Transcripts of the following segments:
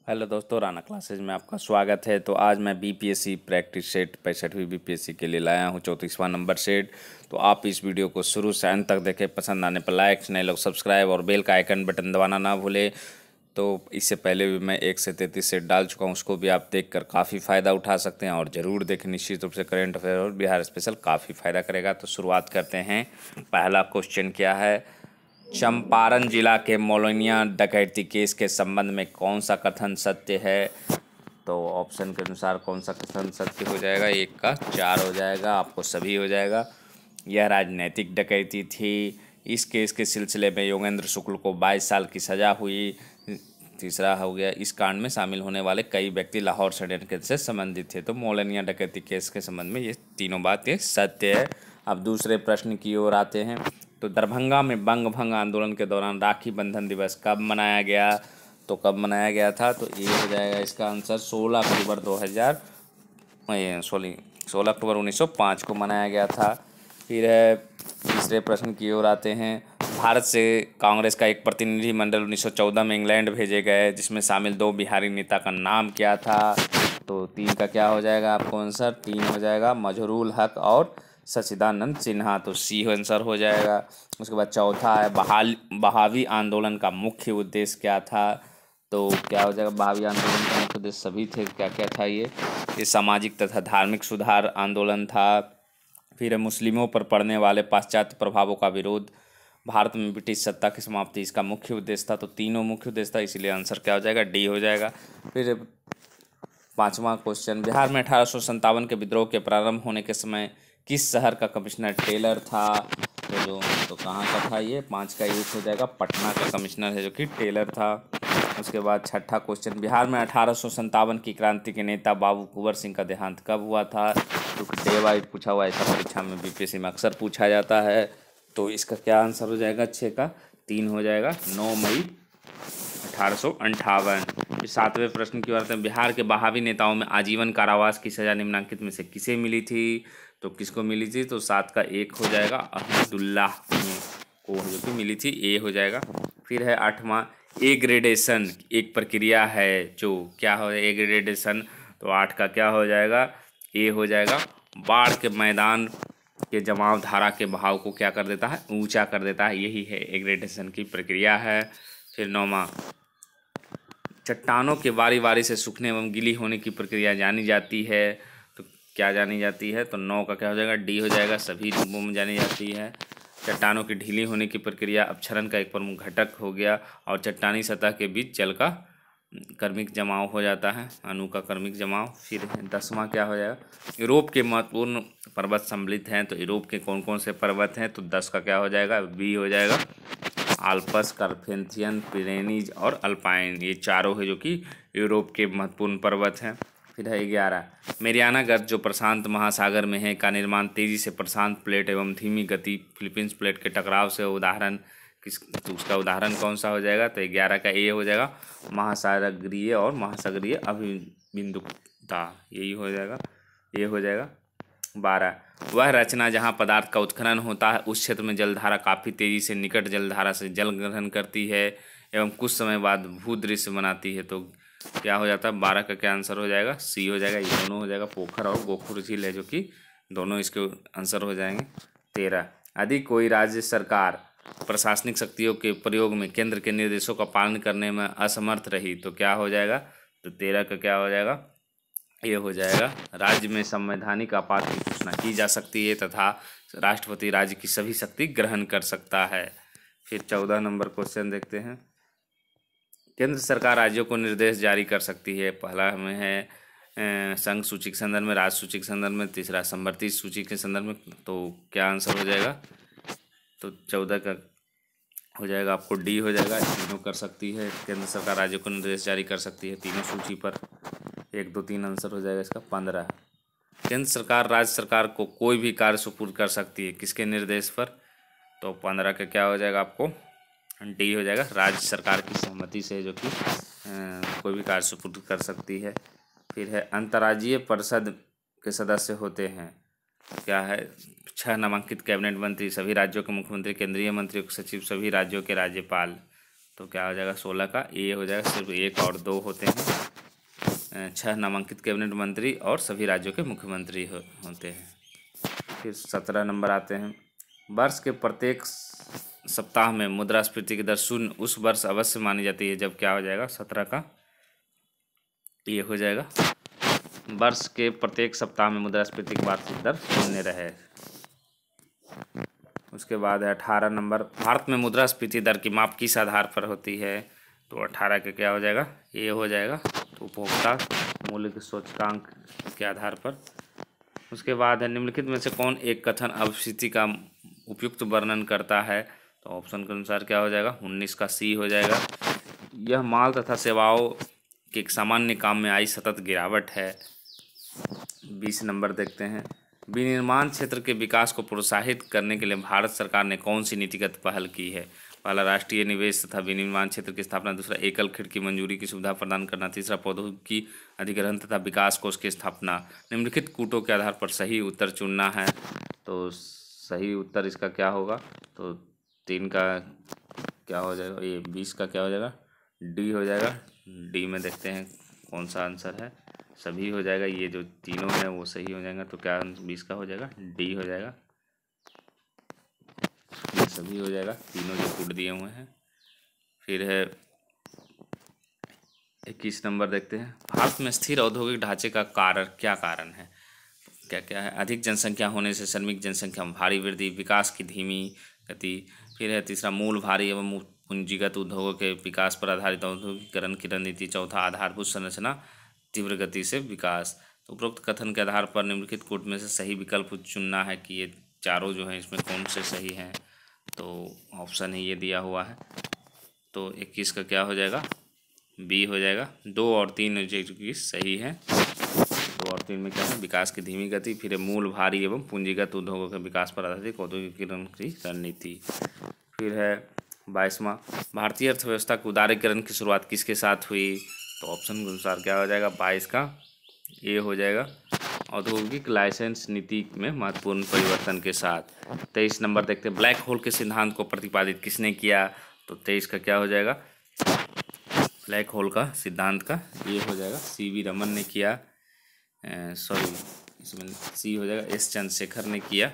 Hello दोस्तों, Rana classes में आपका स्वागत है। तो आज मैं बीपीएससी प्रैक्टिस सेट 65वीं बीपीएससी के लिए लाया हूँ 34वां नंबर सेट। तो आप इस वीडियो को शुरू से अंत तक देखें। पसंद आने पर लाइक, नए लोग सब्सक्राइब और बेल का आइकन बटन दबाना ना भूलें। तो इससे पहले भी मैं 1 से 33 सेट डाल चुका हूँ, उसको भी आप देख कर काफ़ी फ़ायदा उठा सकते हैं और ज़रूर देखें। निश्चित रूप से करेंट अफेयर और बिहार स्पेशल काफ़ी फ़ायदा करेगा। तो शुरुआत करते हैं। पहला क्वेश्चन क्या है? चंपारण जिला के मोलनिया डकैती केस के संबंध में कौन सा कथन सत्य है? तो ऑप्शन के अनुसार कौन सा कथन सत्य हो जाएगा? 1 का 4 हो जाएगा, आपको सभी हो जाएगा। यह राजनैतिक डकैती थी। इस केस के सिलसिले में योगेंद्र शुक्ल को 22 साल की सज़ा हुई। तीसरा हो गया, इस कांड में शामिल होने वाले कई व्यक्ति लाहौर षड्यंत्र से संबंधित थे। तो मोलनिया डकैती केस के संबंध में ये तीनों बातें सत्य है। अब दूसरे प्रश्न की ओर आते हैं। तो दरभंगा में बंग भंग आंदोलन के दौरान राखी बंधन दिवस कब मनाया गया? तो कब मनाया गया था? तो ये हो जाएगा इसका आंसर 16 अक्टूबर 2000 सॉरी 16 अक्टूबर 1905 को मनाया गया था। फिर है तीसरे प्रश्न की ओर आते हैं। भारत से कांग्रेस का एक प्रतिनिधिमंडल 1914 में इंग्लैंड भेजे गए, जिसमें शामिल 2 बिहारी नेता का नाम क्या था? तो 3 का क्या हो जाएगा आपको आंसर? 3 हो जाएगा, मजहरूल हक और सच्चिदानंद सिन्हा। तो सी आंसर हो जाएगा। उसके बाद चौथा है, बहावी आंदोलन का मुख्य उद्देश्य क्या था? तो क्या हो जाएगा? बहावी आंदोलन का मुख्य उद्देश्य सभी थे। क्या क्या था ये सामाजिक तथा धार्मिक सुधार आंदोलन था। फिर मुस्लिमों पर पड़ने वाले पाश्चात्य प्रभावों का विरोध, भारत में ब्रिटिश सत्ता की समाप्ति, इसका मुख्य उद्देश्य था। तो तीनों मुख्य उद्देश्य था, इसलिए आंसर क्या हो जाएगा? डी हो जाएगा। फिर पांचवा क्वेश्चन, बिहार में 1857 के विद्रोह के प्रारंभ होने के समय किस शहर का कमिश्नर टेलर था? तो कहाँ का था ये? 5 का 1 हो जाएगा, पटना का कमिश्नर है जो कि टेलर था। उसके बाद छठा क्वेश्चन, बिहार में 1857 की क्रांति के नेता बाबू कुंवर सिंह का देहांत कब हुआ था? तो डे वाइज पूछा हुआ, ऐसा परीक्षा में बीपीएससी में अक्सर पूछा जाता है। तो इसका क्या आंसर हो जाएगा? 6 का 3 हो जाएगा, 9 मई 1858। फिर 7वें प्रश्न की बात है, बिहार के बहावी नेताओं में आजीवन कारावास की सजा निम्नलिखित में से किसे मिली थी? तो किसको मिली थी? तो 7 का 1 हो जाएगा, अहमदुल्लाह को जो कि मिली थी। ए हो जाएगा। फिर है 8वां, ए ग्रेडेशन एक प्रक्रिया है जो क्या हो जाएगा? ए ग्रेडेशन। तो 8 का क्या हो जाएगा? ए हो जाएगा। बाढ़ के मैदान के जमाव धारा के बहाव को क्या कर देता है? ऊंचा कर देता है। यही है ए ग्रेडेशन की प्रक्रिया है। फिर 9वां, चट्टानों के बारी बारी से सूखने एवं गीली होने की प्रक्रिया जानी जाती है। तो क्या जानी जाती है? तो 9 का क्या हो जाएगा? डी हो जाएगा, सभी रूपों में जानी जाती है। चट्टानों की ढीली होने की प्रक्रिया अपक्षरण का एक प्रमुख घटक हो गया और चट्टानी सतह के बीच जल का कर्मिक जमाव हो जाता है, अणु का कर्मिक जमाव। फिर 10वां क्या हो जाएगा? यूरोप के महत्वपूर्ण पर्वत सम्मिलित हैं। तो यूरोप के कौन कौन से पर्वत हैं? तो 10 का क्या हो जाएगा? बी हो जाएगा, आल्पस, कार्पेथियन, पिरेनीज और अल्पाइन। ये चारों है जो कि यूरोप के महत्वपूर्ण पर्वत हैं। फिर है 11, मेरियाना गर्त जो प्रशांत महासागर में है का निर्माण तेजी से प्रशांत प्लेट एवं धीमी गति फिलीपींस प्लेट के टकराव से उदाहरण तो उसका उदाहरण कौन सा हो जाएगा? तो 11 का ए हो जाएगा, महासागरीय और महासागरीय अभिबिंदुता। यही हो जाएगा, ये हो जाएगा। 12, वह रचना जहाँ पदार्थ का उत्खनन होता है उस क्षेत्र में जलधारा काफ़ी तेजी से निकट जलधारा से जल ग्रहण करती है एवं कुछ समय बाद भूदृश्य बनाती है। तो क्या हो जाता है? 12 का क्या आंसर हो जाएगा? सी हो जाएगा। ये दोनों हो जाएगा, पोखर और गोखुर झील है जो कि दोनों इसके आंसर हो जाएंगे। 13, यदि कोई राज्य सरकार प्रशासनिक शक्तियों के प्रयोग में केंद्र के निर्देशों का पालन करने में असमर्थ रही तो क्या हो जाएगा? तो 13 का क्या हो जाएगा? ये हो जाएगा, राज्य में संवैधानिक आपात की घोषणा की जा सकती है तथा राष्ट्रपति राज्य की सभी शक्ति ग्रहण कर सकता है। फिर 14 नंबर क्वेश्चन देखते हैं। केंद्र सरकार राज्यों को निर्देश जारी कर सकती है। पहला में है संघ सूची के संदर्भ में, राज्य सूची के संदर्भ में, तीसरा संवर्ती सूची के संदर्भ में। तो क्या आंसर हो जाएगा? तो 14 का हो जाएगा आपको डी हो जाएगा, तीनों कर सकती है। केंद्र सरकार राज्यों को निर्देश जारी कर सकती है तीनों सूची पर। 1, 2, 3 आंसर हो जाएगा इसका। 15, केंद्र सरकार राज्य सरकार को कोई भी कार्य सुपुर्द कर सकती है, किसके निर्देश पर? तो 15 का क्या हो जाएगा आपको? डी हो जाएगा, राज्य सरकार की सहमति से जो कि कोई भी कार्य सुपुर्द कर सकती है। फिर है अंतर्राज्यीय परिषद के सदस्य होते हैं। क्या है? 6 नामांकित कैबिनेट मंत्री, सभी राज्यों के मुख्यमंत्री, केंद्रीय मंत्री, सचिव, सभी राज्यों के राज्यपाल। तो क्या हो जाएगा 16 का ए हो जाएगा, सिर्फ 1 और 2 होते हैं। 6 नामांकित कैबिनेट मंत्री और सभी राज्यों के मुख्यमंत्री होते हैं। फिर 17 नंबर आते हैं, वर्ष के प्रत्येक सप्ताह में मुद्रास्फीति की दर शून्य उस वर्ष अवश्य मानी जाती है जब क्या हो जाएगा 17 का ये हो जाएगा, वर्ष के प्रत्येक सप्ताह में मुद्रास्फीति की वार्षिक दर शून्य रहे। उसके बाद है 18 नंबर, भारत में मुद्रास्फीति दर की माप किस आधार पर होती है, तो 18 का क्या हो जाएगा ये हो जाएगा, तो उपभोक्ता मूल्य के सूचकांक के आधार पर। उसके बाद है निम्नलिखित में से कौन एक कथन अपस्फीति का उपयुक्त वर्णन करता है, तो ऑप्शन के अनुसार क्या हो जाएगा 19 का सी हो जाएगा, यह माल तथा सेवाओं के एक सामान्य काम में आई सतत गिरावट है। 20 नंबर देखते हैं, विनिर्माण क्षेत्र के विकास को प्रोत्साहित करने के लिए भारत सरकार ने कौन सी नीतिगत पहल की है, पहला राष्ट्रीय निवेश तथा विनिर्माण क्षेत्र की स्थापना, दूसरा एकल खिड़की मंजूरी की सुविधा प्रदान करना, तीसरा प्रौद्योगिकी अधिग्रहण तथा विकास कोष की स्थापना। निम्नलिखित कूटों के आधार पर सही उत्तर चुनना है, तो सही उत्तर इसका क्या होगा, तो 3 का क्या हो जाएगा, ये 20 का क्या हो जाएगा डी हो जाएगा। डी में देखते हैं कौन सा आंसर है, सभी हो जाएगा, ये जो तीनों हैं वो सही हो जाएगा, तो क्या 20 का हो जाएगा डी हो जाएगा, ये सभी हो जाएगा, तीनों जो कूट दिए हुए हैं। फिर है 21 नंबर देखते हैं, भारत में स्थिर औद्योगिक ढांचे का क्या कारण है, क्या क्या है, अधिक जनसंख्या होने से श्रमिक जनसंख्या में भारी वृद्धि, विकास की धीमी गति। फिर है तीसरा मूल भारी एवं पूंजीगत उद्योगों के विकास पर आधारित औद्योगिकरण की रणनीति। चौथा आधारभूत संरचना तीव्र गति से विकास। तो उपरोक्त कथन के आधार पर निम्नलिखित कूट में से सही विकल्प चुनना है कि ये चारों जो हैं इसमें कौन से सही हैं, तो ऑप्शन ही ये दिया हुआ है, तो 21 का क्या हो जाएगा बी हो जाएगा। 2 और 3 जो सही है, 2 और 3 में क्या है विकास की धीमी गति, फिर मूल भारी एवं पूंजीगत उद्योगों के विकास पर आधारित औद्योगिकरण की रणनीति। फिर है 22वां, भारतीय अर्थव्यवस्था के उदारीकरण की शुरुआत किसके साथ हुई, तो ऑप्शन के अनुसार क्या हो जाएगा 22 का ये हो जाएगा, औद्योगिक लाइसेंस नीति में महत्वपूर्ण परिवर्तन के साथ। 23 नंबर देखते हैं, ब्लैक होल के सिद्धांत को प्रतिपादित किसने किया, तो 23 का क्या हो जाएगा ब्लैक होल का सिद्धांत का ये हो जाएगा सीवी रमन ने किया, सॉरी इसमें सी हो जाएगा एस चंद्रशेखर ने किया।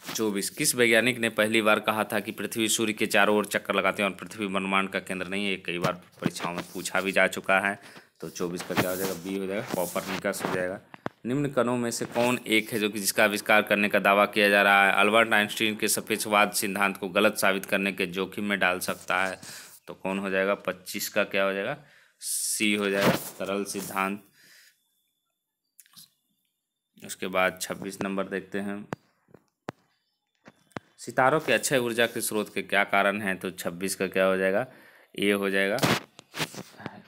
24, किस वैज्ञानिक ने पहली बार कहा था कि पृथ्वी सूर्य के चारों ओर चक्कर लगाते हैं और पृथ्वी ब्रह्मांड का केंद्र नहीं है, ये कई बार परीक्षाओं में पूछा भी जा चुका है, तो 24 का क्या हो जाएगा बी हो जाएगा कोपरनिकस हो जाएगा। निम्न कणों में से कौन एक है जो कि जिसका आविष्कार करने का दावा किया जा रहा है अल्बर्ट आइंस्टीन के सापेक्षवाद सिद्धांत को गलत साबित करने के जोखिम में डाल सकता है, तो कौन हो जाएगा 25 का क्या हो जाएगा सी हो जाएगा सरल सिद्धांत। उसके बाद 26 नंबर देखते हैं, सितारों के अक्षय ऊर्जा के स्रोत के क्या कारण हैं, तो 26 का क्या हो जाएगा ये हो जाएगा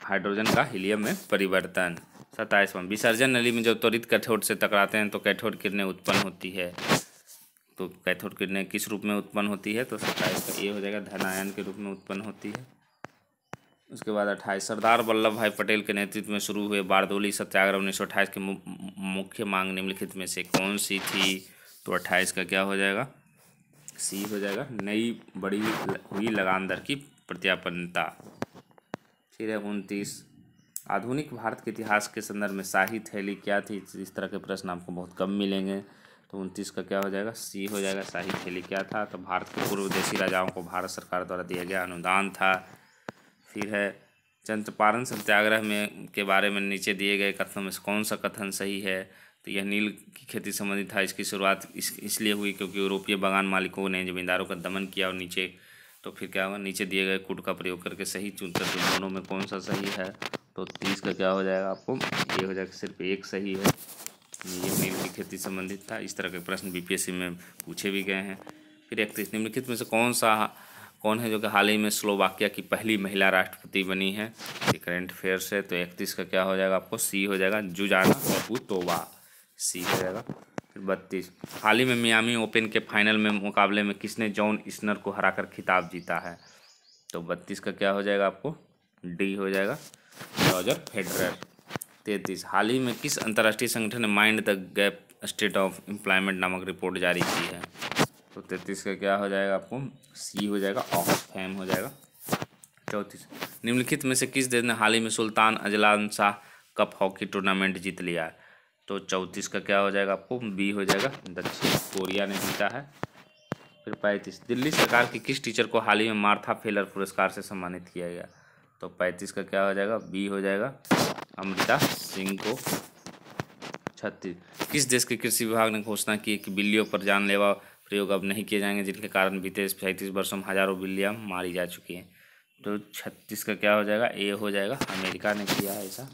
हाइड्रोजन का हीलियम में परिवर्तन। 27वां, विसर्जन नली में जब त्वरित कैथोड से टकराते हैं तो कैथोड किरणें उत्पन्न होती है, तो कैथोड किरणें किस रूप में उत्पन्न होती है, तो 27 का ये हो जाएगा धन आयन के रूप में उत्पन्न होती है। उसके बाद 28, सरदार वल्लभ भाई पटेल के नेतृत्व में शुरू हुए बारदोली सत्याग्रह 1928 की मुख्य मांग निम्नलिखित में से कौन सी थी, तो 28 का क्या हो जाएगा सी हो जाएगा नई बढ़ी हुई लगान दर की प्रत्यापन्नता। फिर है 29, आधुनिक भारत के इतिहास के संदर्भ में शाही थैली क्या थी, इस तरह के प्रश्न आपको बहुत कम मिलेंगे, तो 29 का क्या हो जाएगा सी हो जाएगा शाही थैली क्या था, तो भारत के पूर्व देशी राजाओं को भारत सरकार द्वारा दिया गया अनुदान था। फिर है चंपारण सत्याग्रह में के बारे में नीचे दिए गए कथनों में कौन सा कथन सही है, तो यह नील की खेती संबंधी था, इसकी शुरुआत इसलिए हुई क्योंकि यूरोपीय बागान मालिकों ने जमींदारों का दमन किया और नीचे, तो फिर क्या हुआ नीचे दिए गए कूट का प्रयोग करके सही चुनकर तो दोनों में कौन सा सही है, तो 30 का क्या हो जाएगा आपको ये हो जाएगा सिर्फ एक सही है, ये नील की खेती संबंधित था। इस तरह के प्रश्न बीपीएससी में पूछे भी गए हैं। फिर 31, निम्नलिखित में से कौन है जो कि हाल ही में स्लोवाकिया की पहली महिला राष्ट्रपति बनी है, ये करंट अफेयर्स है, तो 31 का क्या हो जाएगा आपको सी हो जाएगा जुजाना कैपुतोवा सी हो जाएगा। फिर 32, हाल ही में मियामी ओपन के फाइनल में मुकाबले में किसने जॉन इस्नर को हराकर खिताब जीता है, तो 32 का क्या हो जाएगा आपको डी हो जाएगा रॉजर फेडरर। 33, हाल ही में किस अंतर्राष्ट्रीय संगठन ने mind the gap state of employment नामक रिपोर्ट जारी की है, तो 33 का क्या हो जाएगा आपको सी हो जाएगा, ऑक्सफैम हो जाएगा। 34 निम्नलिखित में से किस देश ने हाल ही में Sultan Azlan Shah cup hockey tournament जीत लिया है? तो 34 का क्या हो जाएगा आपको बी हो जाएगा, दक्षिण कोरिया ने जीता है। फिर 35 दिल्ली सरकार की किस टीचर को हाल ही में मार्था फेलर पुरस्कार से सम्मानित किया गया? तो 35 का क्या हो जाएगा बी हो जाएगा, अमृता सिंह को। 36 किस देश के कृषि विभाग ने घोषणा की कि बिल्लियों पर जानलेवा प्रयोग अब नहीं किए जाएंगे, जिनके कारण बीते 37 वर्षों में हजारों बिल्लियां मारी जा चुकी हैं? तो 36 का क्या हो जाएगा ए हो जाएगा, अमेरिका ने किया है, ऐसा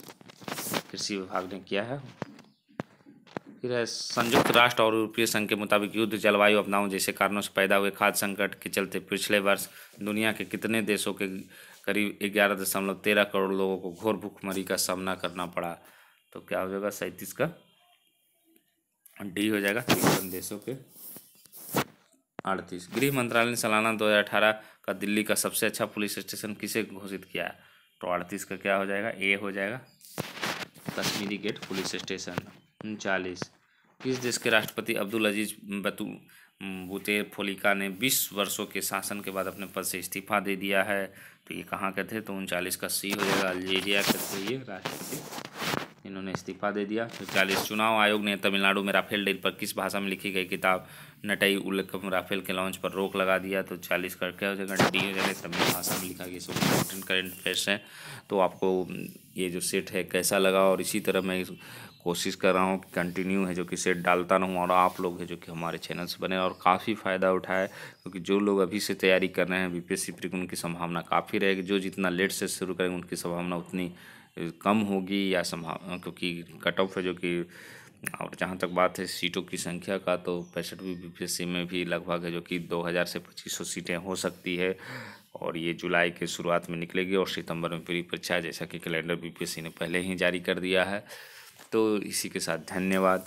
कृषि विभाग ने किया है। फिर है संयुक्त राष्ट्र और यूरोपीय संघ के मुताबिक युद्ध, जलवायु आपदाओं जैसे कारणों से पैदा हुए खाद्य संकट के चलते पिछले वर्ष दुनिया के कितने देशों के करीब 11.13 करोड़ लोगों को घोर भूखमरी का सामना करना पड़ा? तो क्या हो जाएगा 37 का डी हो जाएगा, 53 देशों के। 38 गृह मंत्रालय ने सालाना 2018 का दिल्ली का सबसे अच्छा पुलिस स्टेशन किसे घोषित किया है? तो 38 का क्या हो जाएगा ए हो जाएगा, कश्मीरी गेट पुलिस स्टेशन। 39 किस देश के राष्ट्रपति अब्दुल अजीज बुतेफलिका ने 20 वर्षों के शासन के बाद अपने पद से इस्तीफा दे दिया है? तो ये कहाँ के थे? तो 39 का सी हो जाएगा, अल्जीरिया के थे ये राष्ट्रपति, इन्होंने इस्तीफा दे दिया। फिर 40 चुनाव आयोग ने तमिलनाडु में राफेल डील पर किस भाषा में लिखी गई किताब नटई उल्लेखम राफेल के लॉन्च पर रोक लगा दिया? तो 40 का क्या हो जाएगा डी हो जाएगा, तमिल भाषा में लिखा गया। सब इम्पोर्टेंट करेंट अफेयर्स हैं। तो आपको ये जो सेट है कैसा लगा, और इसी तरह मैं कोशिश कर रहा हूँ कि कंटिन्यू है जो कि सेट डालता रहूँ, और आप लोग है जो कि हमारे चैनल से बने और काफ़ी फ़ायदा उठाए, क्योंकि जो लोग अभी से तैयारी कर रहे हैं बीपीएससी प्री उनकी संभावना काफ़ी रहेगी। जो जितना लेट से शुरू करेंगे उनकी संभावना उतनी कम होगी या संभावना, क्योंकि कट ऑफ है जो कि, और जहाँ तक बात है सीटों की संख्या का, तो 65वीं बीपीएससी में भी लगभग है जो कि 2000 से 2500 सीटें हो सकती है, और ये जुलाई के शुरुआत में निकलेगी और सितंबर में प्री परीक्षा, जैसा कि कैलेंडर बीपीएससी ने पहले ही जारी कर दिया है। तो इसी के साथ धन्यवाद।